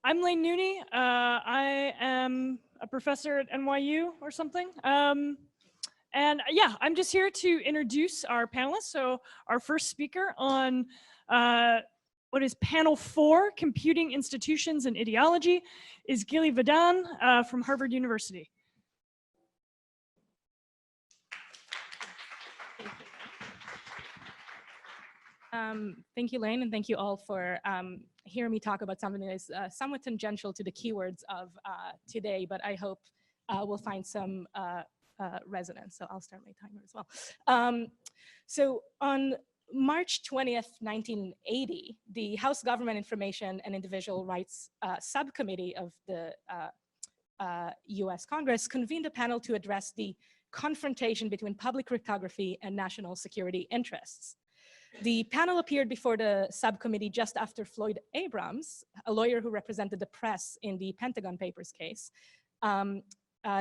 I'm Lane Nooney. I am a professor at NYU or something. And yeah, I'm just here to introduce our panelists. So our first speaker on what is panel 4, Computing Institutions and Ideology, is Gill Vidan from Harvard University. Thank you, Lane, and thank you all for hearing me talk about something that is somewhat tangential to the keywords of today, but I hope we'll find some resonance. So I'll start my timer as well. So on March 20th, 1980, the House Government Information and Individual Rights Subcommittee of the US Congress convened a panel to address the confrontation between public cryptography and national security interests. The panel appeared before the subcommittee just after Floyd Abrams, a lawyer who represented the press in the Pentagon Papers case,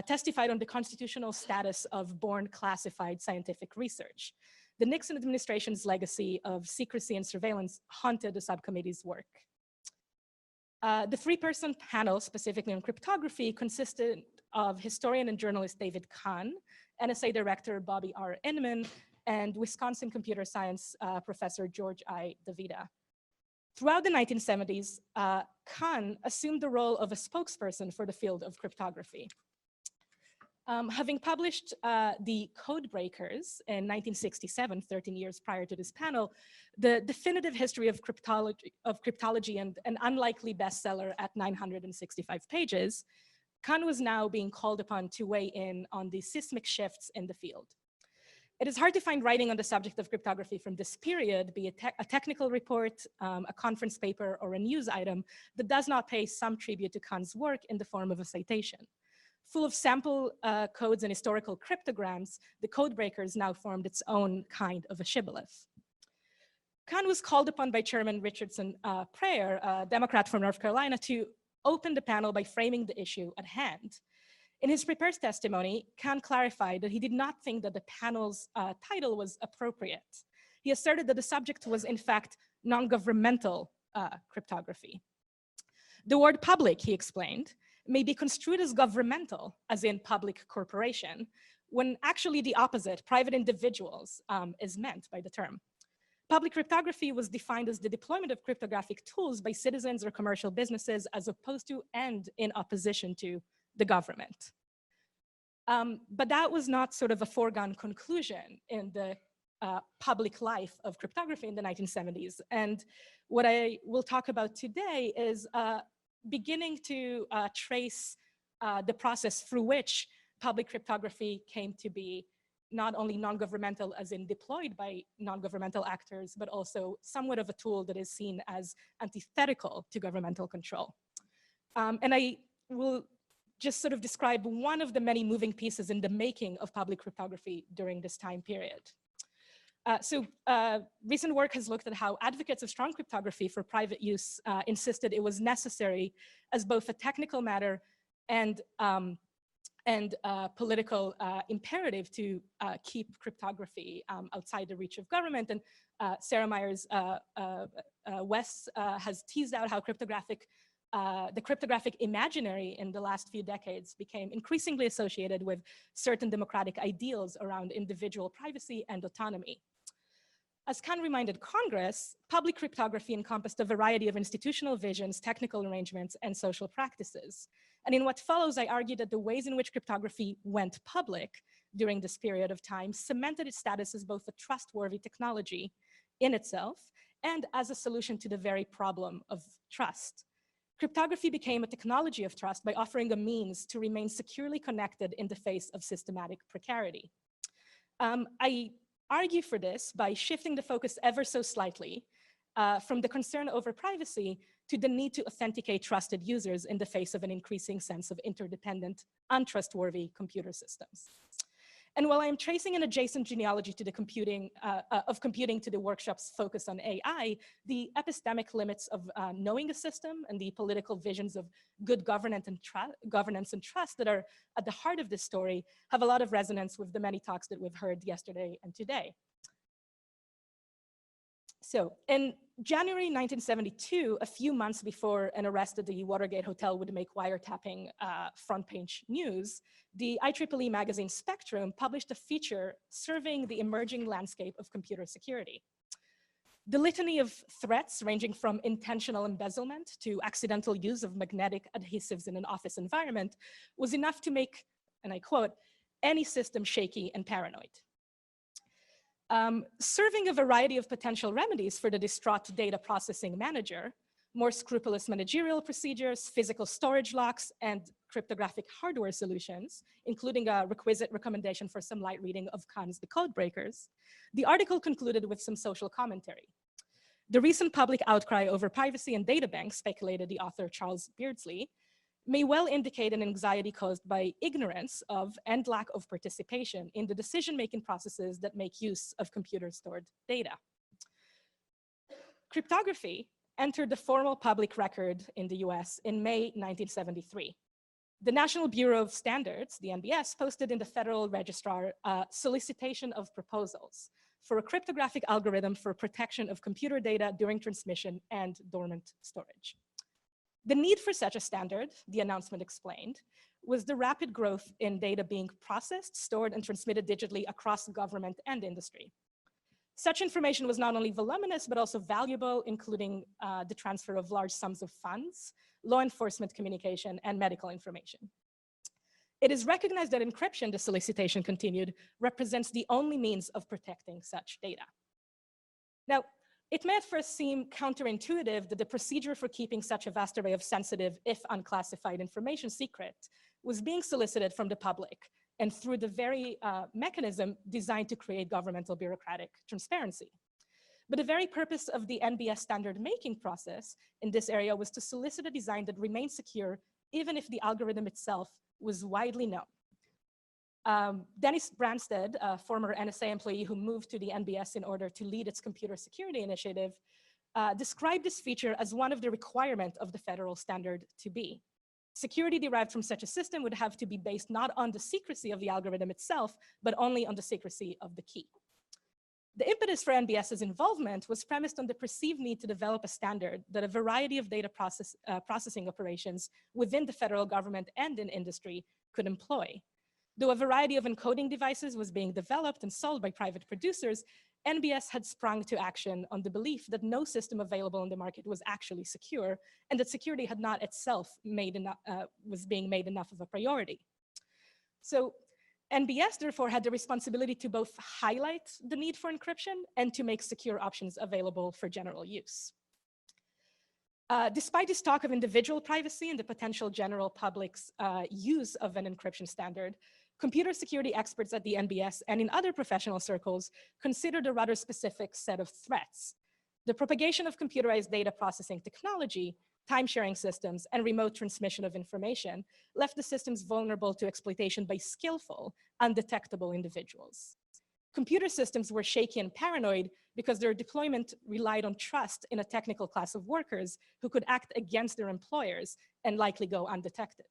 testified on the constitutional status of born classified scientific research. The Nixon administration's legacy of secrecy and surveillance haunted the subcommittee's work. The three-person panel, specifically on cryptography, consisted of historian and journalist David Kahn, NSA director Bobby R. Inman, and Wisconsin computer science professor George I. DeVita. Throughout the 1970s, Kahn assumed the role of a spokesperson for the field of cryptography. Having published the Codebreakers in 1967, 13 years prior to this panel, the definitive history of cryptology and an unlikely bestseller at 965 pages, Kahn was now being called upon to weigh in on the seismic shifts in the field. It is hard to find writing on the subject of cryptography from this period, be it a technical report, a conference paper, or a news item that does not pay some tribute to Kahn's work in the form of a citation. Full of sample codes and historical cryptograms, the Codebreakers now formed its own kind of a shibboleth. Kahn was called upon by Chairman Richardson Pryor, a Democrat from North Carolina, to open the panel by framing the issue at hand. In his prepared testimony, Kahn clarified that he did not think that the panel's title was appropriate. He asserted that the subject was, in fact, non-governmental cryptography. The word public, he explained, may be construed as governmental, as in public corporation, when actually the opposite, private individuals, is meant by the term. Public cryptography was defined as the deployment of cryptographic tools by citizens or commercial businesses as opposed to and in opposition to the government. But that was not sort of a foregone conclusion in the public life of cryptography in the 1970s. And what I will talk about today is beginning to trace the process through which public cryptography came to be not only non-governmental as in deployed by non-governmental actors, but also somewhat of a tool that is seen as antithetical to governmental control. And I will just sort of describe one of the many moving pieces in the making of public cryptography during this time period. Recent work has looked at how advocates of strong cryptography for private use insisted it was necessary as both a technical matter and political imperative to keep cryptography outside the reach of government. And Sarah Myers West has teased out how the cryptographic imaginary in the last few decades became increasingly associated with certain democratic ideals around individual privacy and autonomy. As Kahn reminded Congress, public cryptography encompassed a variety of institutional visions, technical arrangements, and social practices. And in what follows, I argue that the ways in which cryptography went public during this period of time cemented its status as both a trustworthy technology in itself and as a solution to the very problem of trust. Cryptography became a technology of trust by offering a means to remain securely connected in the face of systematic precarity. I argue for this by shifting the focus ever so slightly from the concern over privacy to the need to authenticate trusted users in the face of an increasing sense of interdependent, untrustworthy computer systems. And while I am tracing an adjacent genealogy to the computing to the workshop's focus on AI, the epistemic limits of knowing a system and the political visions of good governance and trust that are at the heart of this story have a lot of resonance with the many talks that we've heard yesterday and today. So in January 1972, a few months before an arrest at the Watergate Hotel would make wiretapping front page news, the IEEE magazine Spectrum published a feature surveying the emerging landscape of computer security. The litany of threats ranging from intentional embezzlement to accidental use of magnetic adhesives in an office environment was enough to make, and I quote, any system shaky and paranoid. Serving a variety of potential remedies for the distraught data processing manager, more scrupulous managerial procedures, physical storage locks, and cryptographic hardware solutions, including a requisite recommendation for some light reading of Kahn's The Code Breakers, the article concluded with some social commentary. The recent public outcry over privacy and data banks, speculated the author Charles Beardsley, may well indicate an anxiety caused by ignorance of and lack of participation in the decision-making processes that make use of computer-stored data. Cryptography entered the formal public record in the US in May 1973. The National Bureau of Standards, the NBS, posted in the Federal Registrar a solicitation of proposals for a cryptographic algorithm for protection of computer data during transmission and dormant storage. The need for such a standard, the announcement explained, was the rapid growth in data being processed, stored, and transmitted digitally across government and industry. Such information was not only voluminous, but also valuable, including the transfer of large sums of funds, law enforcement communication, and medical information. It is recognized that encryption, the solicitation continued, represents the only means of protecting such data. Now, it may at first seem counterintuitive that the procedure for keeping such a vast array of sensitive, if unclassified information secret was being solicited from the public and through the very mechanism designed to create governmental bureaucratic transparency. But the very purpose of the NBS standard making process in this area was to solicit a design that remained secure even if the algorithm itself was widely known. Dennis Branstad, a former NSA employee who moved to the NBS in order to lead its computer security initiative, described this feature as one of the requirements of the federal standard to be. Security derived from such a system would have to be based not on the secrecy of the algorithm itself, but only on the secrecy of the key. The impetus for NBS's involvement was premised on the perceived need to develop a standard that a variety of data processing operations within the federal government and in industry could employ. Though a variety of encoding devices was being developed and sold by private producers, NBS had sprung to action on the belief that no system available in the market was actually secure, and that security had not itself was being made enough of a priority. So NBS therefore had the responsibility to both highlight the need for encryption and to make secure options available for general use. Despite this talk of individual privacy and the potential general public's use of an encryption standard, computer security experts at the NBS and in other professional circles considered a rather specific set of threats. The propagation of computerized data processing technology, time-sharing systems, and remote transmission of information left the systems vulnerable to exploitation by skillful, undetectable individuals. Computer systems were shaky and paranoid because their deployment relied on trust in a technical class of workers who could act against their employers and likely go undetected.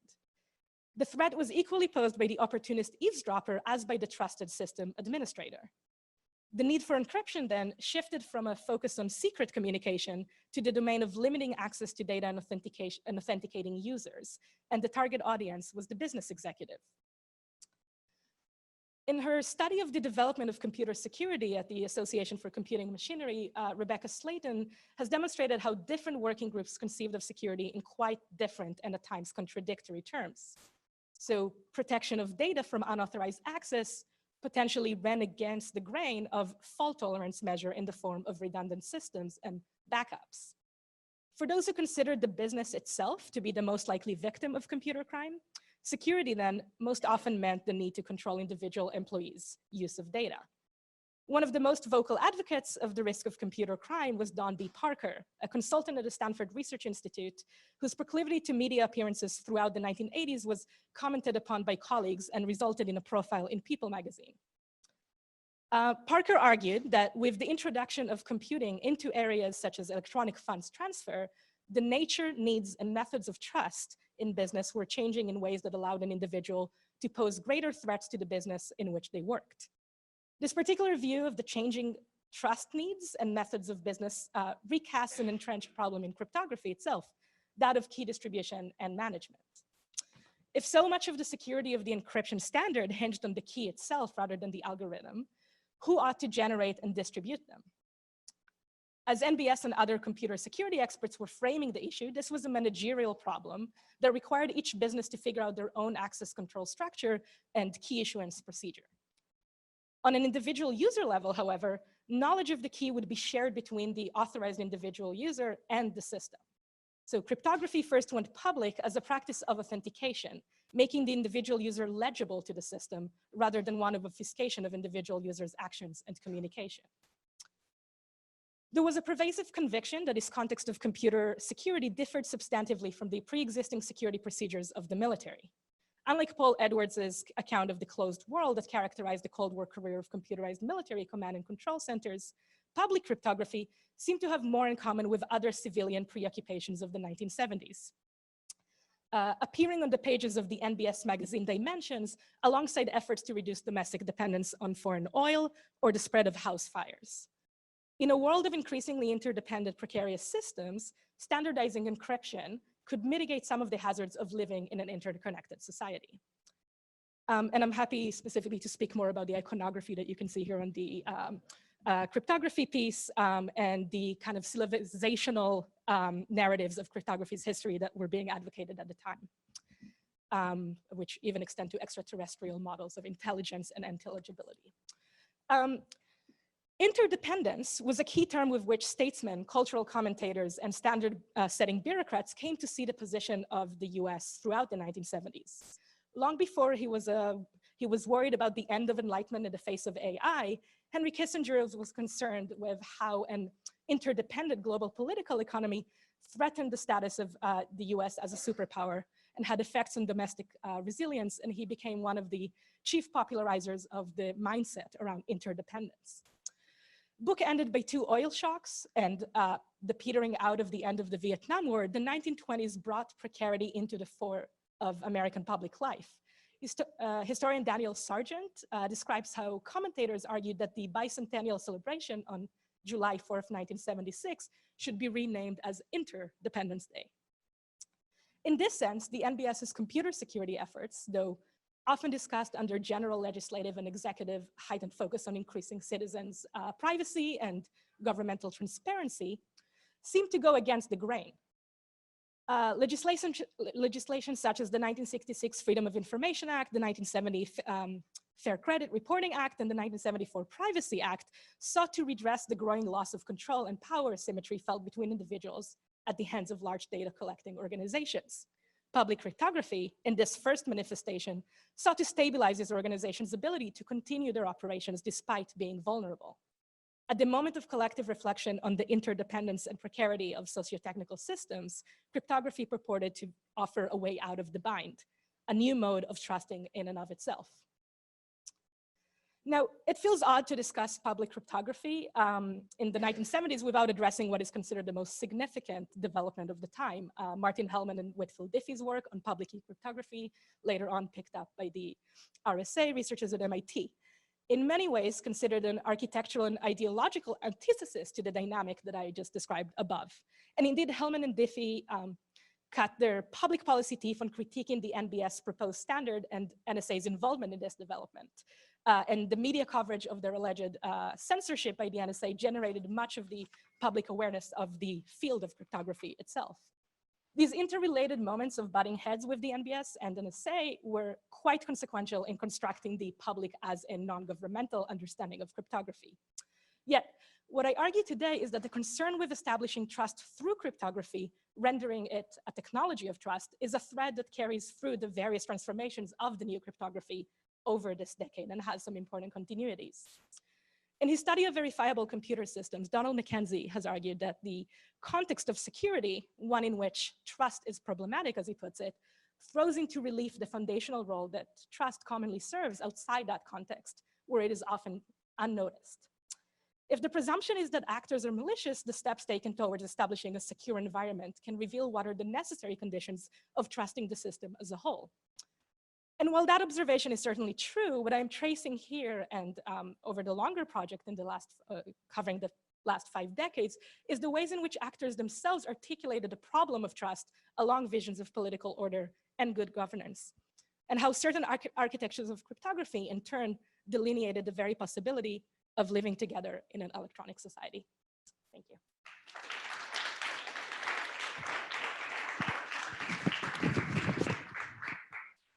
The threat was equally posed by the opportunist eavesdropper as by the trusted system administrator. The need for encryption then shifted from a focus on secret communication to the domain of limiting access to data and authenticating users, and the target audience was the business executive. In her study of the development of computer security at the Association for Computing Machinery, Rebecca Slayton has demonstrated how different working groups conceived of security in quite different and at times contradictory terms. So protection of data from unauthorized access potentially ran against the grain of fault tolerance measure in the form of redundant systems and backups. For those who considered the business itself to be the most likely victim of computer crime, security then most often meant the need to control individual employees' use of data. One of the most vocal advocates of the risk of computer crime was Don B. Parker, a consultant at the Stanford Research Institute, whose proclivity to media appearances throughout the 1980s was commented upon by colleagues and resulted in a profile in People magazine. Parker argued that with the introduction of computing into areas such as electronic funds transfer, the nature, needs, and methods of trust in business were changing in ways that allowed an individual to pose greater threats to the business in which they worked. This particular view of the changing trust needs and methods of business recasts an entrenched problem in cryptography itself, that of key distribution and management. If so much of the security of the encryption standard hinged on the key itself rather than the algorithm, who ought to generate and distribute them? As NBS and other computer security experts were framing the issue, this was a managerial problem that required each business to figure out their own access control structure and key issuance procedure. On an individual user level, however, knowledge of the key would be shared between the authorized individual user and the system. So cryptography first went public as a practice of authentication, making the individual user legible to the system rather than one of obfuscation of individual users' actions and communication. There was a pervasive conviction that this context of computer security differed substantively from the pre-existing security procedures of the military. Unlike Paul Edwards's account of the closed world that characterized the Cold War career of computerized military command and control centers, public cryptography seemed to have more in common with other civilian preoccupations of the 1970s. Appearing on the pages of the NBS magazine Dimensions, alongside efforts to reduce domestic dependence on foreign oil or the spread of house fires. In a world of increasingly interdependent precarious systems, standardizing encryption could mitigate some of the hazards of living in an interconnected society. And I'm happy specifically to speak more about the iconography that you can see here on the cryptography piece and the kind of civilizational narratives of cryptography's history that were being advocated at the time, which even extend to extraterrestrial models of intelligence and intelligibility. Interdependence was a key term with which statesmen, cultural commentators, and standard-setting bureaucrats came to see the position of the US throughout the 1970s. Long before he was worried about the end of enlightenment in the face of AI, Henry Kissinger was concerned with how an interdependent global political economy threatened the status of the US as a superpower and had effects on domestic resilience, and he became one of the chief popularizers of the mindset around interdependence. Book ended by 2 oil shocks and the petering out of the end of the Vietnam War, the 1920s brought precarity into the fore of American public life. Historian Daniel Sargent describes how commentators argued that the bicentennial celebration on July 4th, 1976 should be renamed as Interdependence Day. In this sense, the NBS's computer security efforts, though often discussed under general legislative and executive heightened focus on increasing citizens' privacy and governmental transparency, seem to go against the grain. Legislation such as the 1966 Freedom of Information Act, the 1970 Fair Credit Reporting Act, and the 1974 Privacy Act sought to redress the growing loss of control and power asymmetry felt between individuals at the hands of large data collecting organizations. Public cryptography, in this first manifestation, sought to stabilize these organizations' ability to continue their operations despite being vulnerable. At the moment of collective reflection on the interdependence and precarity of socio-technical systems, cryptography purported to offer a way out of the bind, a new mode of trusting in and of itself. Now, it feels odd to discuss public cryptography in the 1970s without addressing what is considered the most significant development of the time. Martin Hellman and Whitfield Diffie's work on public key cryptography, later on picked up by the RSA researchers at MIT. In many ways, considered an architectural and ideological antithesis to the dynamic that I just described above. And indeed, Hellman and Diffie cut their public policy teeth on critiquing the NBS proposed standard and NSA's involvement in this development. And the media coverage of their alleged censorship by the NSA generated much of the public awareness of the field of cryptography itself. These interrelated moments of butting heads with the NBS and NSA were quite consequential in constructing the public as a non-governmental understanding of cryptography. Yet, what I argue today is that the concern with establishing trust through cryptography, rendering it a technology of trust, is a thread that carries through the various transformations of the new cryptography over this decade and has some important continuities. In his study of verifiable computer systems, Donald Mackenzie has argued that the context of security, one in which trust is problematic, as he puts it, throws into relief the foundational role that trust commonly serves outside that context, where it is often unnoticed. If the presumption is that actors are malicious, the steps taken towards establishing a secure environment can reveal what are the necessary conditions of trusting the system as a whole. And while that observation is certainly true, what I'm tracing here and over the longer project in the last, covering the last 5 decades, is the ways in which actors themselves articulated the problem of trust along visions of political order and good governance, and how certain architectures of cryptography in turn delineated the very possibility of living together in an electronic society. Thank you.